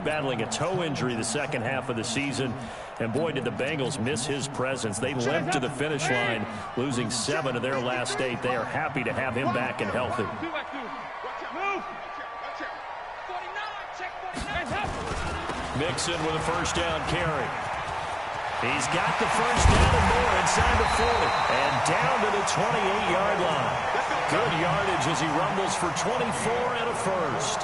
battling a toe injury the second half of the season. And boy, did the Bengals miss his presence. They limped to the finish line, losing 7 of their last 8. They are happy to have him back and healthy. Mixon with a first down carry. He's got the first down and more inside the 40. And down to the 28-yard line. Good yardage as he rumbles for 24 and a first.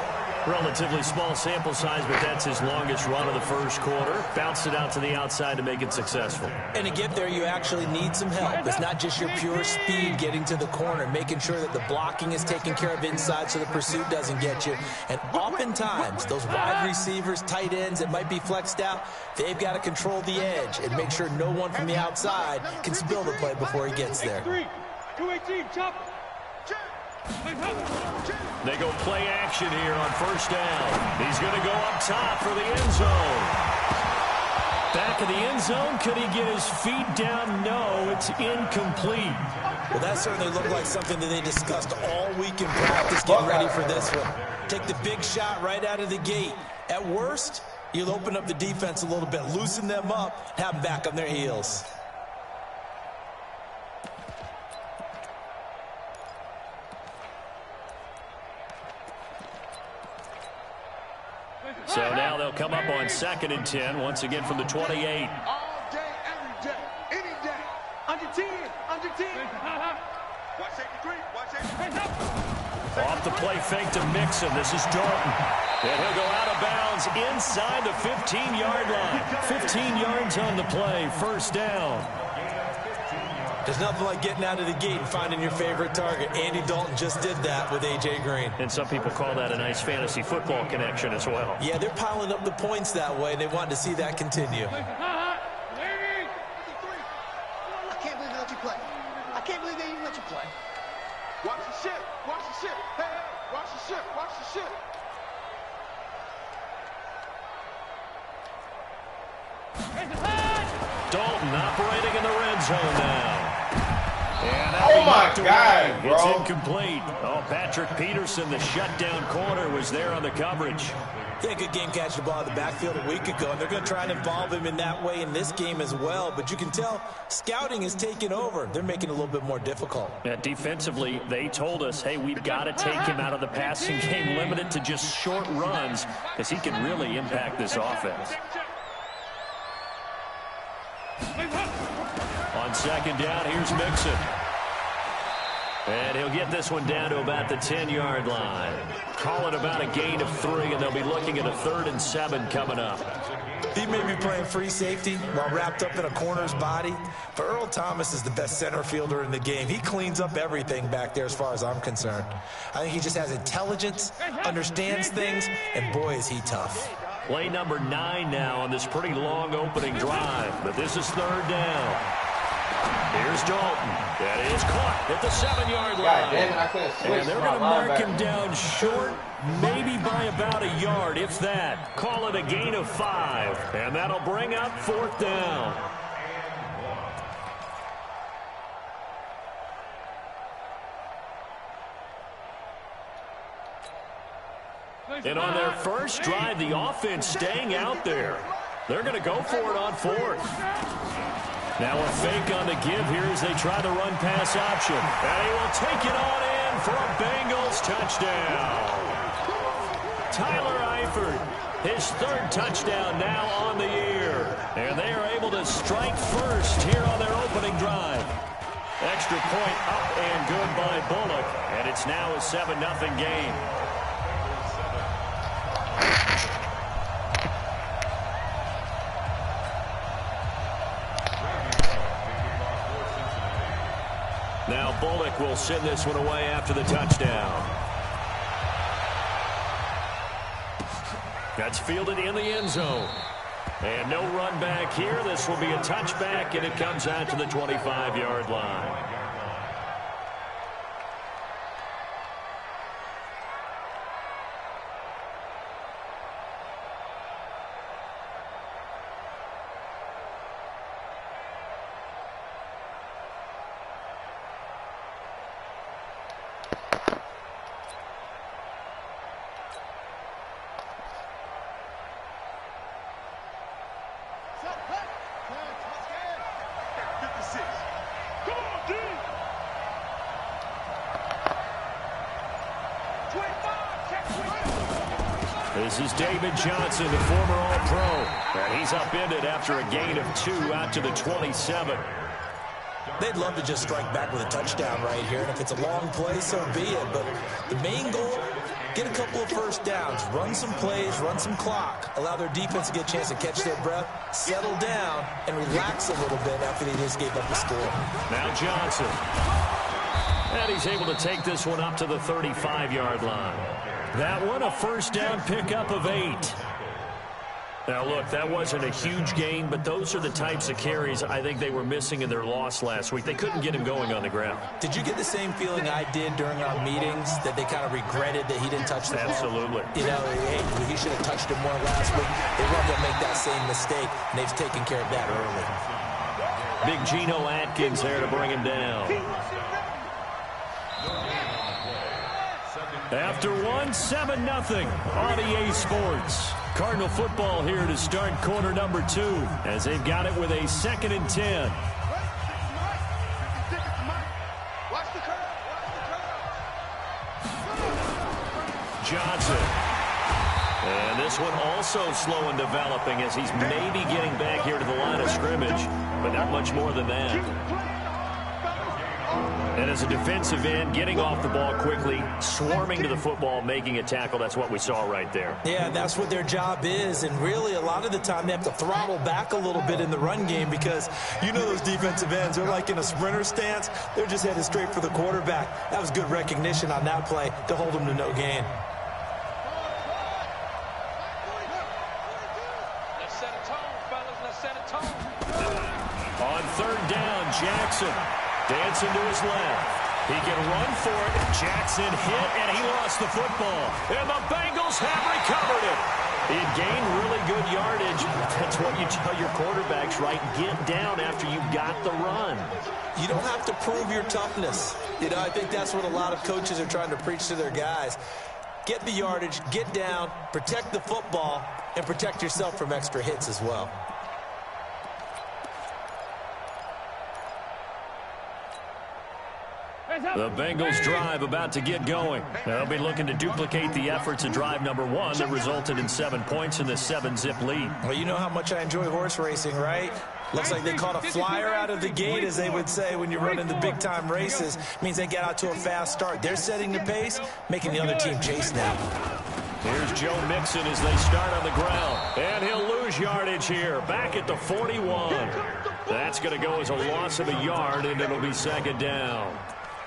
Relatively small sample size, but that's his longest run of the first quarter. Bounced it out to the outside to make it successful. And to get there, you actually need some help. It's not just your pure speed getting to the corner, making sure that the blocking is taken care of inside so the pursuit doesn't get you. And oftentimes, those wide receivers, tight ends that might be flexed out, they've got to control the edge and make sure no one from the outside can spill the play before he gets there. 2-18, chop. They go play action here on first down. He's going to go up top for the end zone. Back of the end zone. Could he get his feet down? No, it's incomplete. Well, that certainly looked like something that they discussed all week in practice, getting ready for this one. Take the big shot right out of the gate. At worst, you'll open up the defense a little bit, loosen them up, have them back on their heels. So now they'll come up on 2nd and 10, once again from the 28. All day, every day, any day. Under 10, under 10. Watch 83, watch 83. Off the play fake to Mixon. This is Dalton. And he'll go out of bounds inside the 15-yard line. 15 yards on the play, first down. There's nothing like getting out of the gate and finding your favorite target. Andy Dalton just did that with A.J. Green. And some people call that a nice fantasy football connection as well. Yeah, they're piling up the points that way, and they want to see that continue. I can't believe they let you play. I can't believe they even let you play. Watch the ship. Watch the ship. Hey, hey, watch the ship. Watch the ship. Dalton operating in the red zone now. And oh my God, bro. It's incomplete. Oh, Patrick Peterson, the shutdown corner, was there on the coverage. He had a good game catching the ball in the backfield a week ago, and they're going to try and involve him in that way in this game as well. But you can tell scouting is taking over. They're making it a little bit more difficult. Yeah, defensively, they told us, hey, we've got to take him out of the passing game, limited to just short runs, because he can really impact this offense. On 2nd down, here's Mixon. And he'll get this one down to about the 10-yard line. Call it about a gain of 3, and they'll be looking at a 3rd and 7 coming up. He may be playing free safety while wrapped up in a corner's body, but Earl Thomas is the best center fielder in the game. He cleans up everything back there as far as I'm concerned. I think he just has intelligence, understands things, and boy, is he tough. Play number 9 now on this pretty long opening drive, but this is 3rd down. Here's Dalton. That is caught at the 7-yard line. And they're going to mark him down short, maybe by about a yard, if that. Call it a gain of 5, and that'll bring up 4th down. And on their first drive, the offense staying out there. They're going to go for it on 4th. Now a fake on the give here as they try the run-pass option. And he will take it on in for a Bengals touchdown. Tyler Eifert, his 3rd touchdown now on the year. And they are able to strike first here on their opening drive. Extra point up and good by Bullock. And it's now a 7-0 game. Now Bullock will send this one away after the touchdown. That's fielded in the end zone. And no run back here. This will be a touchback, and it comes out to the 25-yard line. 56. Come on, D. 25. Check 25. This is David Johnson, the former All-Pro. And he's upended after a gain of 2 out to the 27. They'd love to just strike back with a touchdown right here, and if it's a long play, so be it. But the main goal, get a couple of first downs, run some plays, run some clock, allow their defense to get a chance to catch their breath, settle down, and relax a little bit after they just gave up the score. Now Johnson. And he's able to take this one up to the 35-yard line. That one, a first down pickup of 8. Now, look, that wasn't a huge gain, but those are the types of carries I think they were missing in their loss last week. They couldn't get him going on the ground. Did you get the same feeling I did during our meetings, that they kind of regretted that he didn't touch the ball? Absolutely. You know, hey, he should have touched it more last week. They love to make that same mistake, and they've taken care of that early. Big Geno Atkins there to bring him down. After 7-0 on EA Sports. Cardinal football here to start quarter number 2 as they've got it with a 2nd and 10. Johnson. And this one also slow in developing as he's maybe getting back here to the line of scrimmage, but not much more than that. And as a defensive end, getting off the ball quickly, swarming to the football, making a tackle, that's what we saw right there. Yeah, that's what their job is, and really a lot of the time they have to throttle back a little bit in the run game because you know those defensive ends, they're like in a sprinter stance. They're just headed straight for the quarterback. That was good recognition on that play to hold them to no gain. Let's set a tone, fellas. Let's set a tone. On 3rd down, Jackson. Dancing to his left. He can run for it. Jackson hit, and he lost the football. And the Bengals have recovered it. He had gained really good yardage. That's what you tell your quarterbacks, right? Get down after you got the run. You don't have to prove your toughness. You know, I think that's what a lot of coaches are trying to preach to their guys. Get the yardage, get down, protect the football, and protect yourself from extra hits as well. The Bengals drive about to get going. They'll be looking to duplicate the efforts of drive number 1 that resulted in 7 points in the 7-zip lead. Well, you know how much I enjoy horse racing, right? Looks like they caught a flyer out of the gate, as they would say when you're running the big-time races. Means they get out to a fast start. They're setting the pace, making the other team chase now. Here's Joe Mixon as they start on the ground. And he'll lose yardage here. Back at the 41. That's going to go as a loss of a yard, and it'll be 2nd down.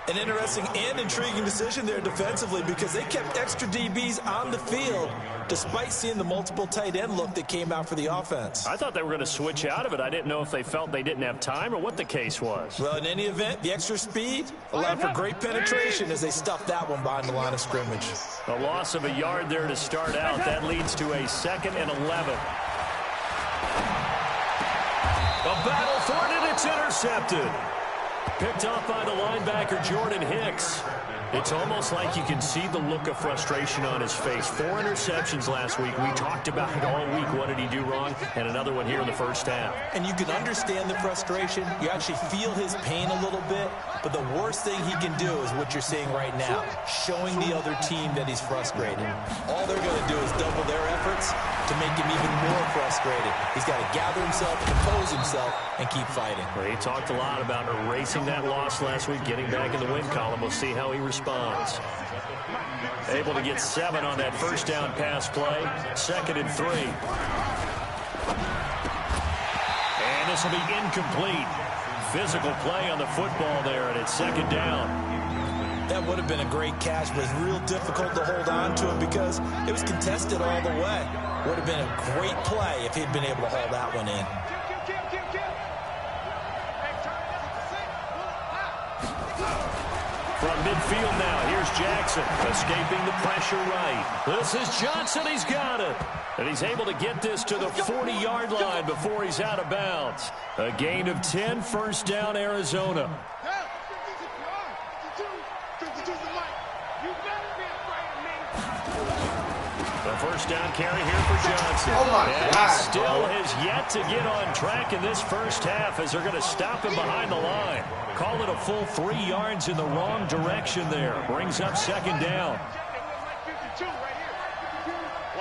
An interesting and intriguing decision there defensively because they kept extra DBs on the field despite seeing the multiple tight end look that came out for the offense. I thought they were going to switch out of it. I didn't know if they felt they didn't have time or what the case was. Well, in any event, the extra speed allowed for great penetration as they stuffed that one behind the line of scrimmage. A loss of a yard there to start out. That leads to a 2nd and 11. A battle for it, and it's intercepted. Picked off by the linebacker, Jordan Hicks. It's almost like you can see the look of frustration on his face. 4 interceptions last week. We talked about it all week. What did he do wrong? And another one here in the first half. And you can understand the frustration. You actually feel his pain a little bit. But the worst thing he can do is what you're seeing right now, showing the other team that he's frustrated. All they're going to do is double their efforts to make him even more frustrated. He's got to gather himself, compose himself, and keep fighting. Well, he talked a lot about erasing that loss last week, getting back in the win column. We'll see how he responds. Able to get 7 on that first down pass play. 2nd and 3. And this will be incomplete. Physical play on the football there, and it's 2nd down. That would have been a great catch, but it's real difficult to hold on to it because it was contested all the way. Would have been a great play if he'd been able to haul that one in. From midfield now, here's Jackson, escaping the pressure right. This is Johnson, he's got it. And he's able to get this to the 40-yard line before he's out of bounds. A gain of 10, first down, Arizona. The First down carry here for Johnson. Oh, my and God, he still bro. has yet to get on track in this first half as they're going to stop him behind the line. Call it a full 3 yards in the wrong direction there. Brings up second down. Watch the run.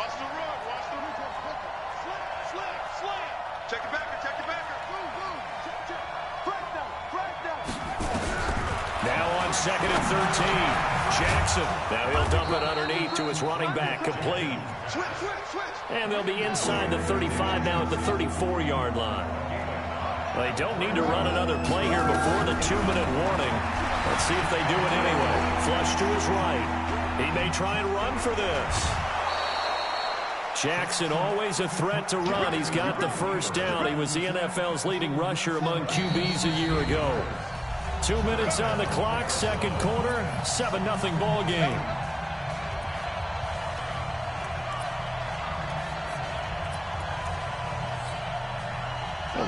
Watch the run. Slam. Check it back. Now on second and 13. Jackson. Now he'll dump it underneath to his running back. Complete. Switch. And they'll be inside the 35 now at the 34-yard line. They don't need to run another play here before the 2-minute warning. Let's see if they do it anyway. Flush to his right. He may try and run for this. Jackson always a threat to run. He's got the first down. He was the NFL's leading rusher among QBs a year ago. 2 minutes on the clock, second quarter, 7-0 ball game.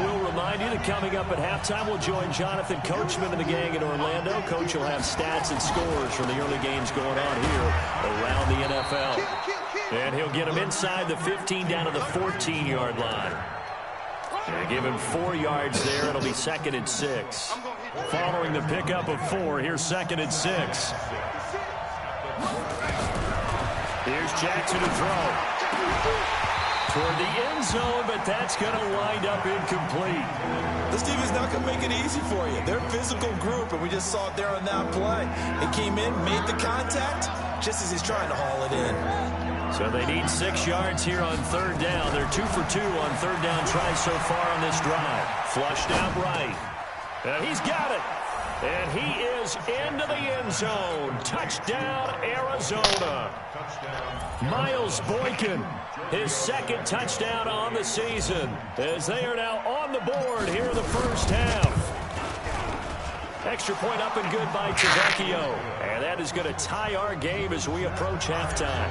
We'll remind you that coming up at halftime, we'll join Jonathan Coachman and the gang in Orlando. Coach will have stats and scores from the early games going on here around the NFL. And he'll get them inside the 15 down to the 14-yard line. And give him 4 yards there. It'll be second and 6. Following the pickup of 4, here's second and 6. Here's Jackson to throw. Toward the end zone, but that's going to wind up incomplete. This team is not going to make it easy for you. They're a physical group, and we just saw it there on that play. It came in, made the contact, just as he's trying to haul it in. So they need 6 yards here on third down. They're 2 for 2 on third down tries so far on this drive. Flushed out right. And he's got it. And he is into the end zone. Touchdown, Arizona. Miles Boykin, his second touchdown on the season, as they are now on the board here in the first half. Extra point up and good by Tavecchio. And that is going to tie our game as we approach halftime.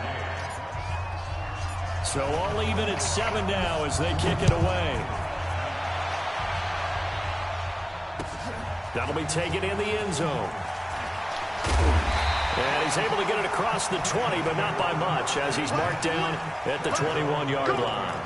So all even at 7 now as they kick it away. That'll be taken in the end zone. And he's able to get it across the 20, but not by much, as he's marked down at the 21-yard line.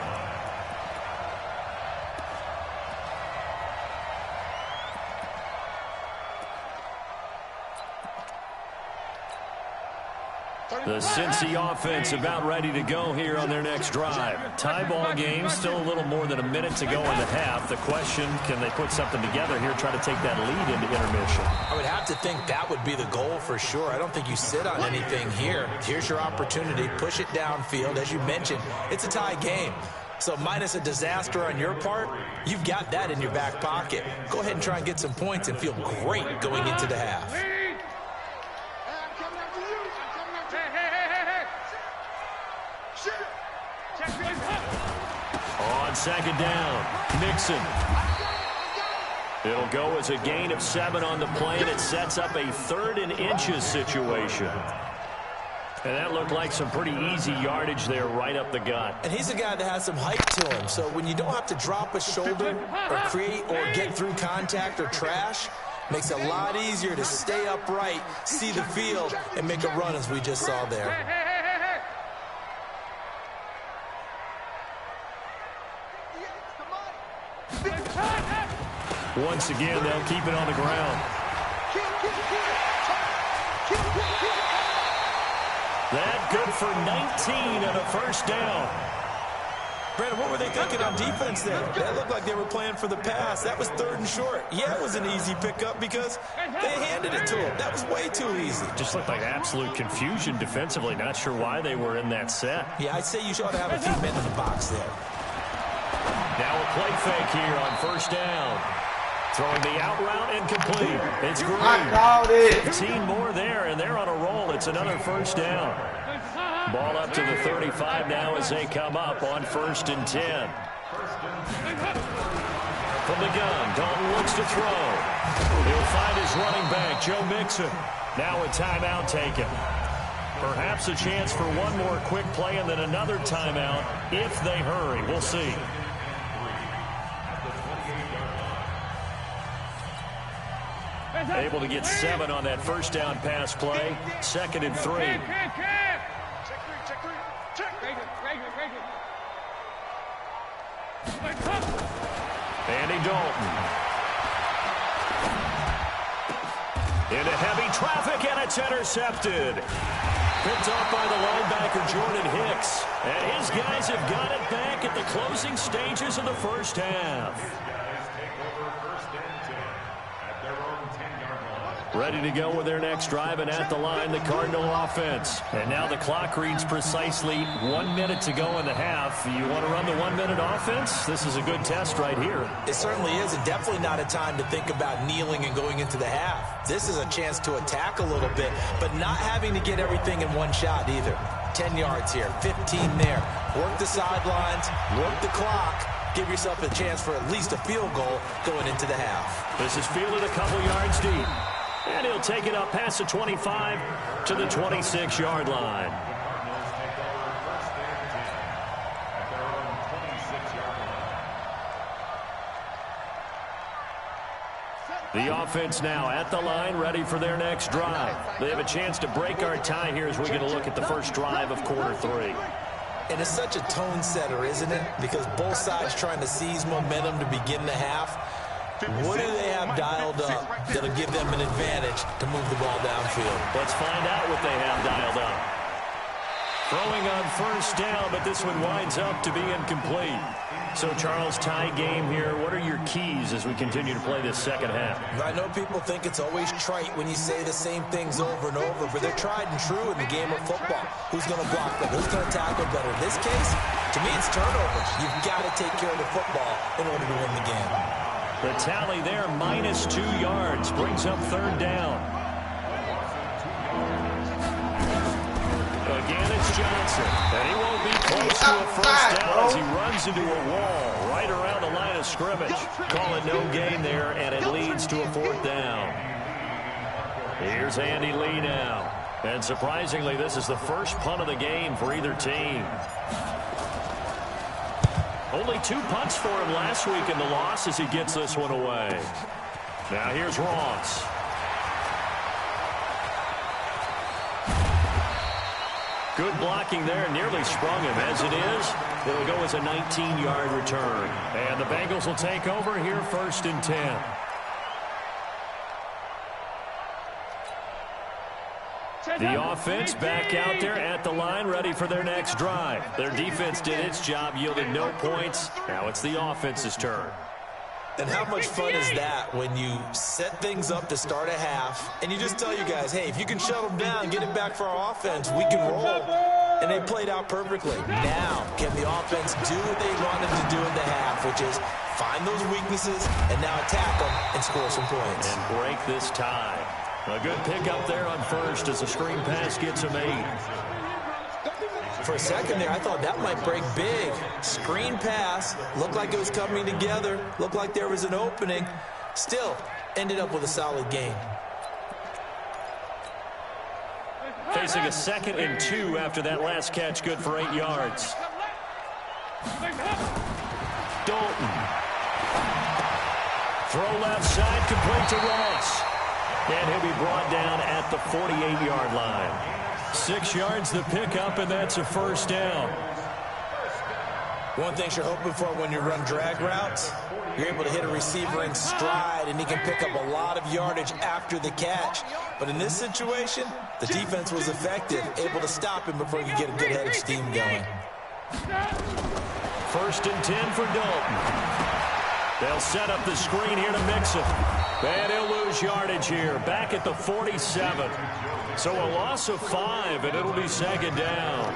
The Cincy offense about ready to go here on their next drive. Tie ball game, still a little more than a minute to go in the half. The question, can they put something together here, try to take that lead into intermission? I would have to think that would be the goal for sure. I don't think you sit on anything here. Here's your opportunity. Push it downfield. As you mentioned, it's a tie game. So minus a disaster on your part, you've got that in your back pocket. Go ahead and try and get some points and feel great going into the half. On second down, Mixon. It'll go as a gain of 7 on the play, and it sets up a 3rd and inches situation. And that looked like some pretty easy yardage there right up the gut. And he's a guy that has some height to him, so when you don't have to drop a shoulder or create or get through contact or trash, makes it a lot easier to stay upright, see the field, and make a run as we just saw there. Once again, they'll keep it on the ground. That good for 19 and a first down. Brandon, what were they thinking on defense there? That looked like they were playing for the pass. That was 3rd and short. Yeah, it was an easy pickup because they handed it to him. That was way too easy. Just looked like absolute confusion defensively. Not sure why they were in that set. Yeah, I'd say you ought to have a few men in the box there. Now a play fake here on first down. Throwing the out route incomplete. It's Green. 15 more there, and they're on a roll. It's another first down. Ball up to the 35 now as they come up on 1st and 10. From the gun, Dalton looks to throw. He'll find his running back, Joe Mixon. Now a timeout taken. Perhaps a chance for one more quick play and then another timeout if they hurry. We'll see. Able to get 7 on that first down pass play. 2nd and 3. Andy Dalton. Into heavy traffic, and it's intercepted. Picked off by the linebacker, Jordan Hicks. And his guys have got it back at the closing stages of the first half. Ready to go with their next drive, and at the line, the Cardinal offense. And now the clock reads precisely 1 minute to go in the half. You want to run the 1 minute offense? This is a good test right here. It certainly is, and definitely not a time to think about kneeling and going into the half. This is a chance to attack a little bit, but not having to get everything in one shot either. 10 yards here, 15 there. Work the sidelines, work the clock. Give yourself a chance for at least a field goal going into the half. This is fielded a couple yards deep. And he'll take it up past the 25 to the 26-yard line. The offense now at the line, ready for their next drive. They have a chance to break our tie here as we get a look at the first drive of quarter 3. And it's such a tone setter, isn't it? Because both sides trying to seize momentum to begin the half. What do they have dialed up that'll give them an advantage to move the ball downfield? Let's find out what they have dialed up. Throwing on first down, but this one winds up to be incomplete. So, Charles, tie game here. What are your keys as we continue to play this second half? I know people think it's always trite when you say the same things over and over, but they're tried and true in the game of football. Who's going to block better? Who's going to tackle better? In this case, to me, it's turnovers. You've got to take care of the football in order to win the game. The tally there, minus 2 yards, brings up third down. Again, it's Johnson, and he won't be close to a first down as he runs into a wall right around the line of scrimmage. Call it no gain there, and it leads to a fourth down. Here's Andy Lee now. And surprisingly, this is the first punt of the game for either team. Only 2 punts for him last week in the loss as he gets this one away. Now here's Ross. Good blocking there, nearly sprung him. As it is, it'll go as a 19-yard return. And the Bengals will take over here, 1st and 10. The offense back out there at the line, ready for their next drive. Their defense did its job, yielded no points. Now it's the offense's turn. And how much fun is that when you set things up to start a half, and you just tell your guys, hey, if you can shut them down, get it back for our offense, we can roll. And they played out perfectly. Now, can the offense do what they wanted to do in the half, which is find those weaknesses and now attack them and score some points. And break this tie. A good pickup there on first as the screen pass gets him 8. For a second there, I thought that might break big. Screen pass, looked like it was coming together, looked like there was an opening. Still, ended up with a solid gain. Facing a 2nd and 2 after that last catch, good for 8 yards. Dalton. Throw left side, complete to Ross. And he'll be brought down at the 48-yard line. 6 yards the pickup, and that's a first down. One thing you're hoping for when you run drag routes, you're able to hit a receiver in stride, and he can pick up a lot of yardage after the catch. But in this situation, the defense was effective, able to stop him before he could get a good head of steam going. 1st and 10 for Dalton. They'll set up the screen here to mix it. And he'll lose yardage here, back at the 47. So a loss of 5, and it'll be 2nd down.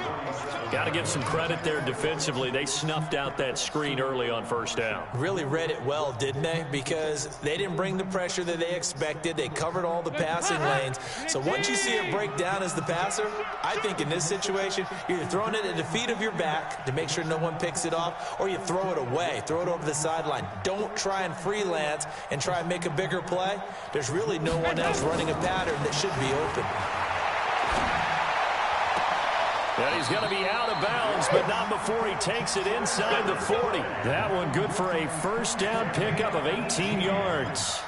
Got to give some credit there defensively. They snuffed out that screen early on first down. Really read it well, didn't they? Because they didn't bring the pressure that they expected. They covered all the passing lanes. So once you see it break down as the passer, I think in this situation, you're either throwing it at the feet of your back to make sure no one picks it off, or you throw it away, throw it over the sideline. Don't try and freelance and try and make a bigger play. There's really no one else running a pattern that should be open. And he's going to be out of bounds, but not before he takes it inside the 40. That one good for a first down pickup of 18 yards.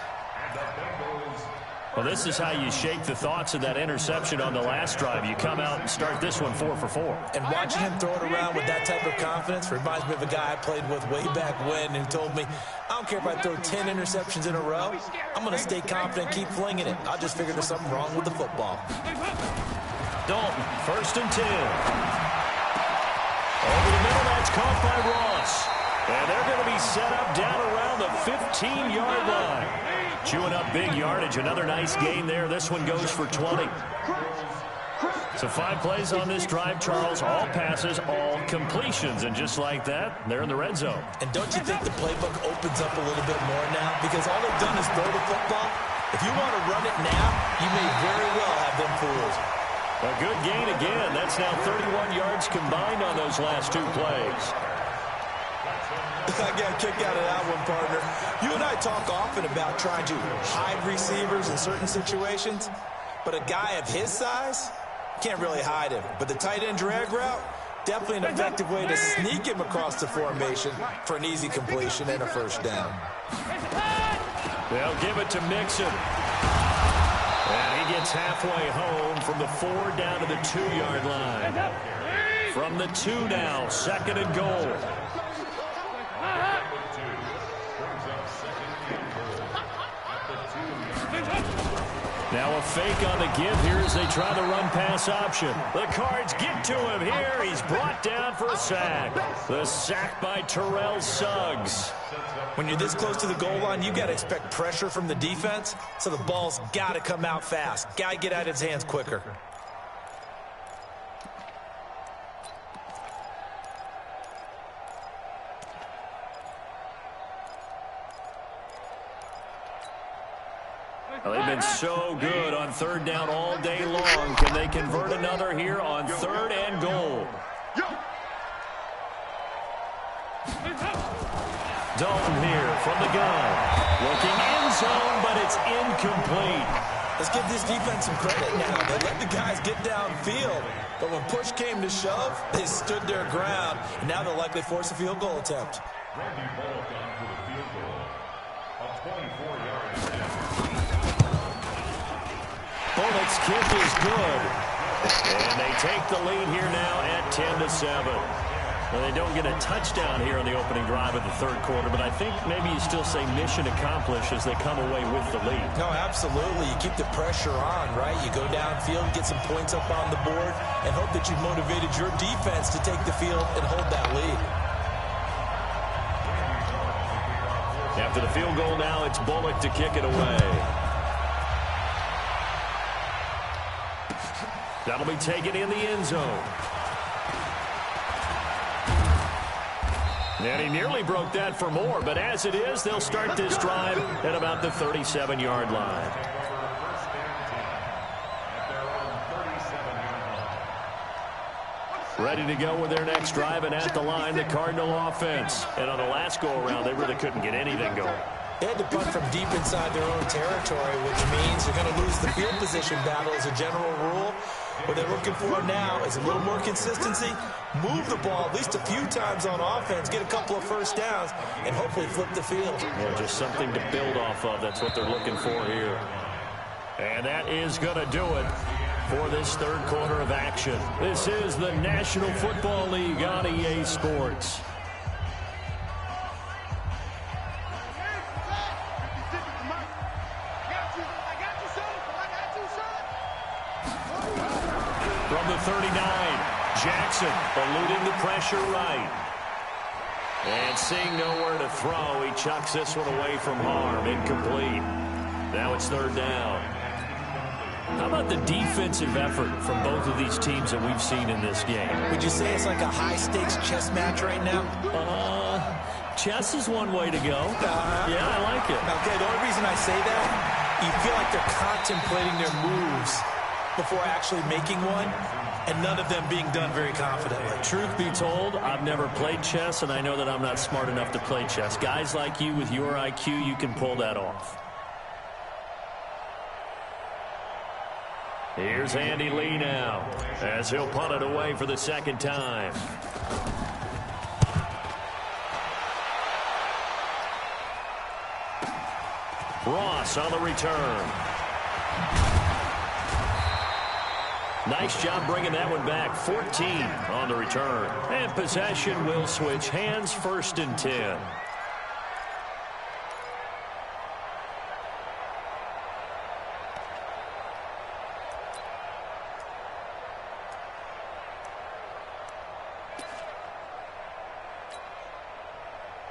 Well, this is how you shake the thoughts of that interception on the last drive. You come out and start this one 4 for 4. And watching him throw it around with that type of confidence reminds me of a guy I played with way back when who told me, I don't care if I throw 10 interceptions in a row. I'm going to stay confident and keep flinging it. I just figured there's something wrong with the football. Dalton, 1st and 10. Over the middle, that's caught by Ross. And they're going to be set up down around the 15-yard line. Chewing up big yardage. Another nice gain there. This one goes for 20. So 5 plays on this drive, Charles. All passes, all completions. And just like that, they're in the red zone. And don't you think the playbook opens up a little bit more now? Because all they've done is throw the football. If you want to run it now, you may very well have them fooled. A good gain again. That's now 31 yards combined on those last 2 plays. I got a kick out of that one, partner. You and I talk often about trying to hide receivers in certain situations, but a guy of his size can't really hide him. But the tight end drag route, definitely an effective way to sneak him across the formation for an easy completion and a first down. They'll give it to Mixon. And he gets halfway home from the 4 down to the 2-yard line. From the 2 now, 2nd and goal. Now a fake on the give here as they try the run-pass option. The Cards get to him here. He's brought down for a sack. The sack by Terrell Suggs. When you're this close to the goal line, you got to expect pressure from the defense, so the ball's got to come out fast. Got to get out of his hands quicker. Well, they've been so good on 3rd down all day long. Can they convert another here on 3rd and goal? Dalton here from the gun. Looking end zone, but it's incomplete. Let's give this defense some credit now. They let the guys get downfield, but when push came to shove, they stood their ground, and now they'll likely force a field goal attempt. Bullock's kick is good. And they take the lead here now at 10-7. Well, they don't get a touchdown here on the opening drive of the 3rd quarter, but I think maybe you still say mission accomplished as they come away with the lead. No, absolutely. You keep the pressure on, right? You go downfield, get some points up on the board, and hope that you've motivated your defense to take the field and hold that lead. After the field goal now, it's Bullock to kick it away. That'll be taken in the end zone. And he nearly broke that for more, but as it is, they'll start this drive at about the 37-yard line. Ready to go with their next drive, and at the line, the Cardinal offense. And on the last go-around, they really couldn't get anything going. They had to punt from deep inside their own territory, which means they're going to lose the field position battle as a general rule. What they're looking for now is a little more consistency, move the ball at least a few times on offense, get a couple of first downs, and hopefully flip the field. Yeah, just something to build off of. That's what they're looking for here. And that is going to do it for this 3rd quarter of action. This is the National Football League on EA Sports. From the 39, Jackson eluding the pressure right. And seeing nowhere to throw, he chucks this one away from harm. Incomplete. Now it's 3rd down. How about the defensive effort from both of these teams that we've seen in this game? Would you say it's like a high-stakes chess match right now? Chess is one way to go. Yeah, I like it. Okay, the only reason I say that, you feel like they're contemplating their moves before actually making one, and none of them being done very confidently. Truth be told, I've never played chess, and I know that I'm not smart enough to play chess. Guys like you with your IQ, you can pull that off. Here's Andy Lee now, as he'll punt it away for the 2nd time. Ross on the return. Nice job bringing that one back. 14 on the return. And possession will switch hands, 1st and 10.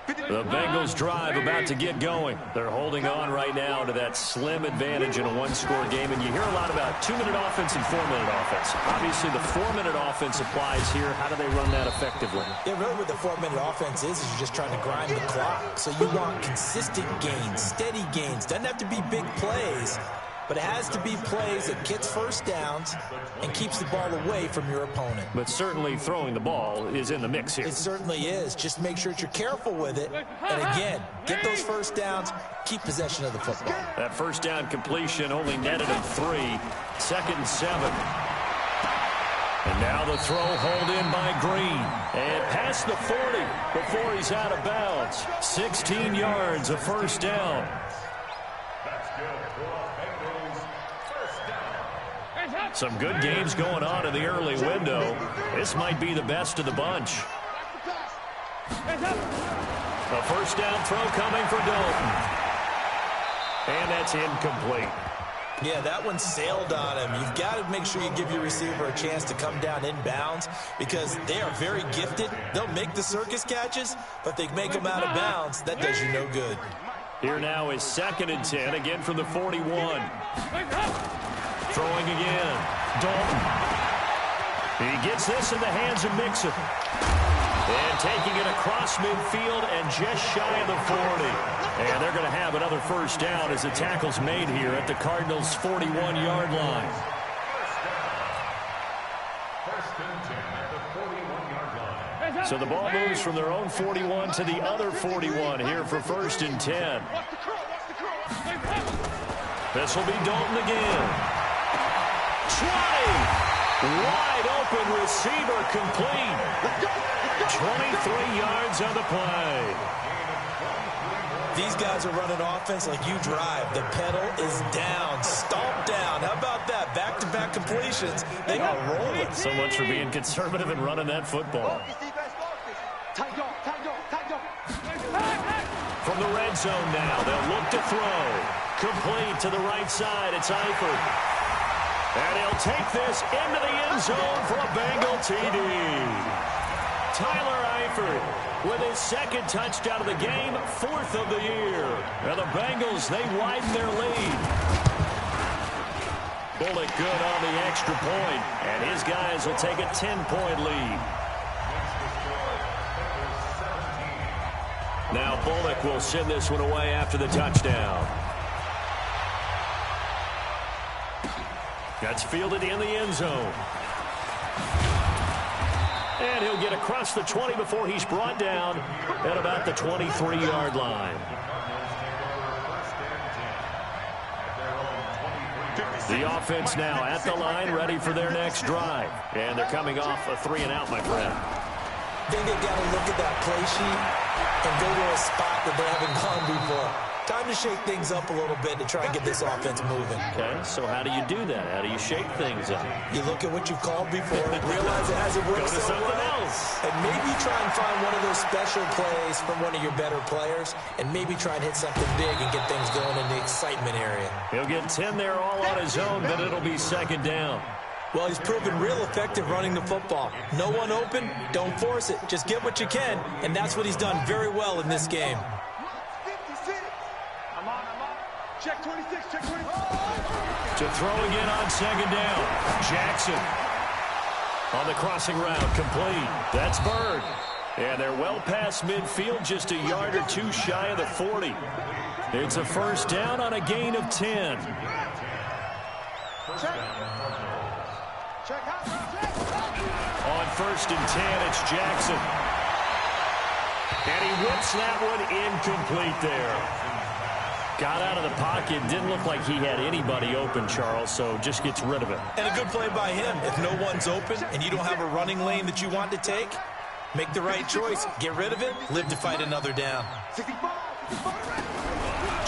The Bengals drive about to get going. They're holding on right now to that slim advantage in a one-score game. And you hear a lot about 2-minute offense and 4-minute offense. Obviously, the 4-minute offense applies here. How do they run that effectively? Yeah, really what the 4-minute offense is you're just trying to grind the clock. So you want consistent gains, steady gains. Doesn't have to be big plays, but it has to be plays that gets first downs and keeps the ball away from your opponent. But certainly throwing the ball is in the mix here. It certainly is. Just make sure that you're careful with it. And again, get those first downs, keep possession of the football. That first down completion only netted him 3. 2nd and 7. And now the throw hauled in by Green. And past the 40 before he's out of bounds. 16 yards, a first down. Some good games going on in the early window. This might be the best of the bunch. A first down throw coming for Dalton. And that's incomplete. Yeah, that one sailed on him. You've got to make sure you give your receiver a chance to come down inbounds because they are very gifted. They'll make the circus catches, but they make them out of bounds. That does you no good. Here now is 2nd and 10, again from the 41. Throwing again. Dalton. He gets this in the hands of Mixon. And taking it across midfield and just shy of the 40. And they're going to have another first down as the tackle's made here at the Cardinals' 41-yard line. So the ball moves from their own 41 to the other 41 here for 1st and 10. This will be Dalton again. 20. Wide open receiver complete. 23 yards on the play. These guys are running offense like you drive. The pedal is down, stomp down. How about that? Back-to-back completions. They are rolling. So much for being conservative and running that football. From the red zone now, they'll look to throw. Complete to the right side. It's Eifert. And he'll take this into the end zone for a Bengal TD. Tyler Eifert with his 2nd touchdown of the game, 4th of the year. And the Bengals, they widen their lead. Bullock good on the extra point, and his guys will take a 10-point lead. Now Bullock will send this one away after the touchdown. That's fielded in the end zone. And he'll get across the 20 before he's brought down at about the 23-yard line. The offense now at the line, ready for their next drive. And they're coming off a 3-and-out, my friend. I think they've got to look at that play sheet and go to a spot that they haven't gone before. Time to shake things up a little bit to try and get this offense moving. Okay, so how do you do that? How do you shake things up? You look at what you've called before, realize it hasn't worked Go to something else. and maybe try and find one of those special plays from one of your better players, and maybe try and hit something big and get things going in the excitement area. He'll get 10 there all on his own, but it'll be 2nd down. Well, he's proven real effective running the football. No one open, don't force it. Just get what you can, and that's what he's done very well in this game. Check 26, check 26. To throw again on 2nd down. Jackson on the crossing route, complete. That's Bird. And they're well past midfield, just a yard or 2 shy of the 40. It's a first down on a gain of 10. On 1st and 10, it's Jackson. And he whips that one incomplete there. Got out of the pocket. Didn't look like he had anybody open, Charles, so just gets rid of it. And a good play by him. If no one's open and you don't have a running lane that you want to take, make the right choice. Get rid of it. Live to fight another down.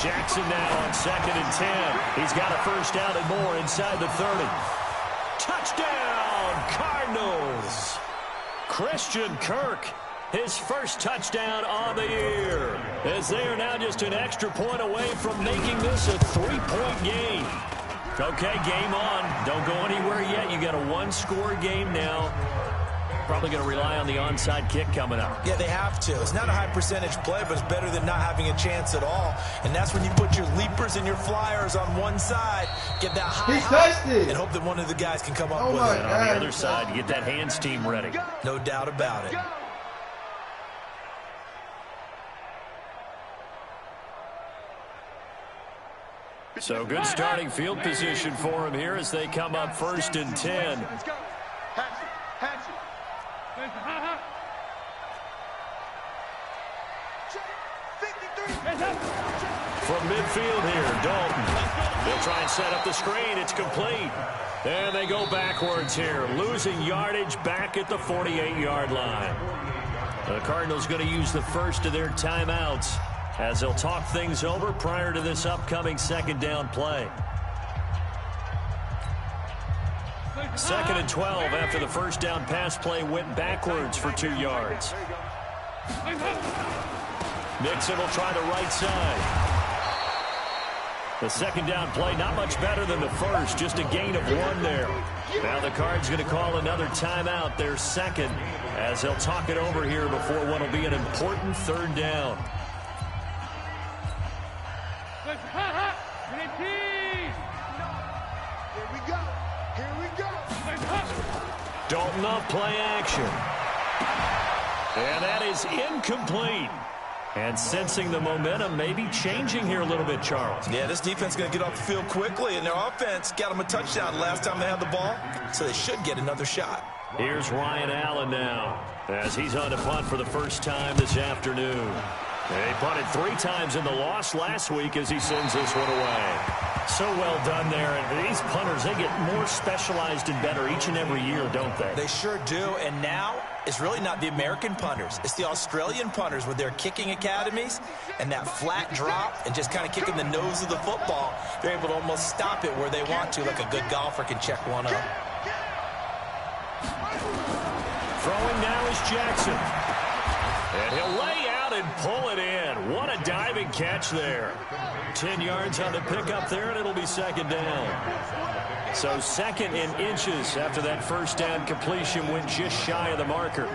Jackson now on 2nd and 10. He's got a first down and more inside the 30. Touchdown! Cardinals. Christian Kirk, his first touchdown on the year, as they are now just an extra point away from making this a 3-point game. Okay, game on. Don't go anywhere yet. You got a one-score game now. Probably going to rely on the onside kick coming up. Yeah, they have to. It's not a high-percentage play, but it's better than not having a chance at all. And that's when you put your leapers and your flyers on one side, get that high, and hope that one of the guys can come up with it. And on the other side, you get that hands team ready. No doubt about it. So good starting field position for him here as they come up 1st and 10. From midfield here, Dalton. They'll try and set up the screen. It's complete. And they go backwards here, losing yardage back at the 48-yard line. The Cardinals going to use the first of their timeouts as they'll talk things over prior to this upcoming second down play. 2nd and 12 after the first down pass play went backwards for 2 yards. Mixon will try the right side. The second down play not much better than the first, just a gain of 1 there. Now the Cards going to call another timeout, their second, as they'll talk it over here before what will be an important 3rd down. Dalton off play action. And that is incomplete. And sensing the momentum may be changing here a little bit, Charles. Yeah, this defense is going to get off the field quickly, and their offense got them a touchdown last time they had the ball, so they should get another shot. Here's Ryan Allen now, as he's on to punt for the first time this afternoon. He punted 3 times in the loss last week as he sends this one away. So well done there. And these punters, they get more specialized and better each and every year, don't they? They sure do. And now it's really not the American punters. It's the Australian punters with their kicking academies and that flat drop and just kind of kicking the nose of the football. They're able to almost stop it where they want to, like a good golfer can check one up. Throwing now is Jackson. And he'll lay out and pull it in. What a diving catch there. 10 yards on the pickup there, and it'll be second down. So 2nd in inches after that first down completion went just shy of the marker.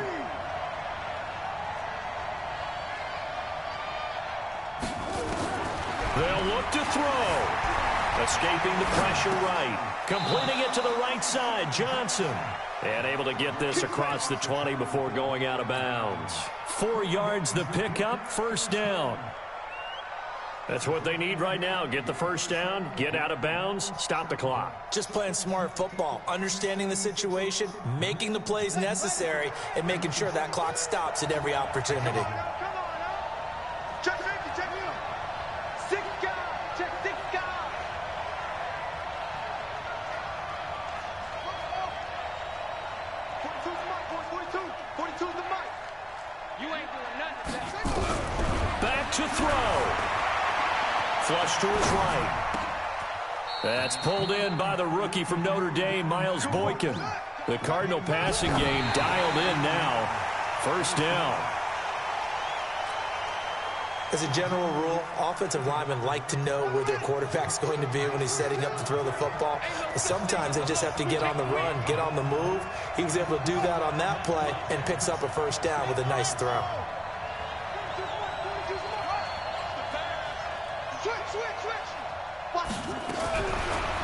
They'll look to throw. Escaping the pressure right. Completing it to the right side, Johnson. And able to get this across the 20 before going out of bounds. 4 yards the pickup, first down. That's what they need right now. Get the first down, get out of bounds, stop the clock. Just playing smart football, understanding the situation, making the plays necessary, and making sure that clock stops at every opportunity. Back to throw. Flush to his right. That's pulled in by the rookie from Notre Dame, Miles Boykin. The Cardinal passing game dialed in now. First down. As a general rule, offensive linemen like to know where their quarterback's going to be when he's setting up to throw the football. But sometimes they just have to get on the run, get on the move. He was able to do that on that play and picks up a first down with a nice throw.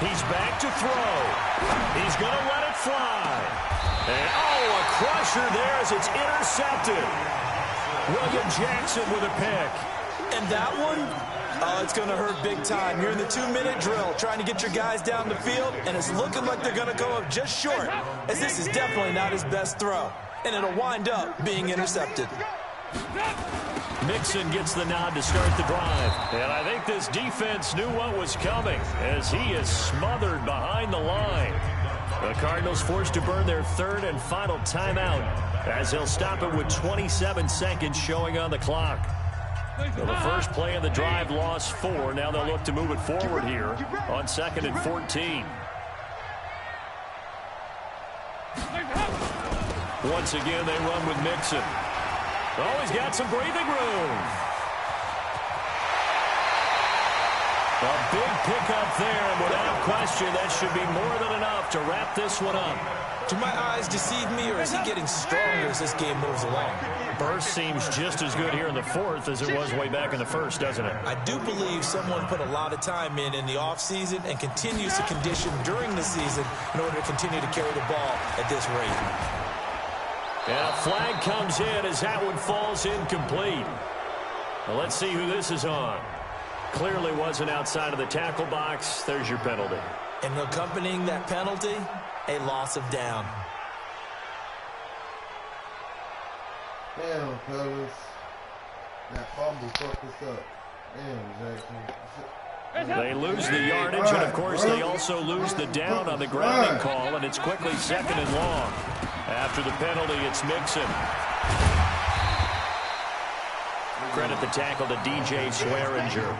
He's back to throw. He's going to let it fly. And, oh, a crusher there as it's intercepted. William Jackson with a pick. And that one, it's going to hurt big time. You're in the 2-minute drill trying to get your guys down the field, and it's looking like they're going to go up just short, as this is definitely not his best throw. And it'll wind up being intercepted. Mixon gets the nod to start the drive. And I think this defense knew what was coming as he is smothered behind the line. The Cardinals forced to burn their 3rd and final timeout as they'll stop it with 27 seconds showing on the clock. So the first play of the drive lost 4. Now they'll look to move it forward here on 2nd and 14. Once again, they run with Mixon. Oh, he's got some breathing room. A big pickup there, and without question, that should be more than enough to wrap this one up. Do my eyes deceive me, or is he getting stronger as this game moves along? Burst seems just as good here in the fourth as it was way back in the first, doesn't it? I do believe someone put a lot of time in the offseason and continues to condition during the season in order to continue to carry the ball at this rate. And a flag comes in as that one falls incomplete. Well, let's see who this is on. Clearly wasn't outside of the tackle box. There's your penalty. And accompanying that penalty, a loss of down. Damn, fellas. That fumble fucked us up. Damn, Jackson. They lose the yardage, and of course they also lose the down on the grounding call, and it's quickly 2nd and long. After the penalty, it's Mixon. Credit the tackle to DJ Swearinger.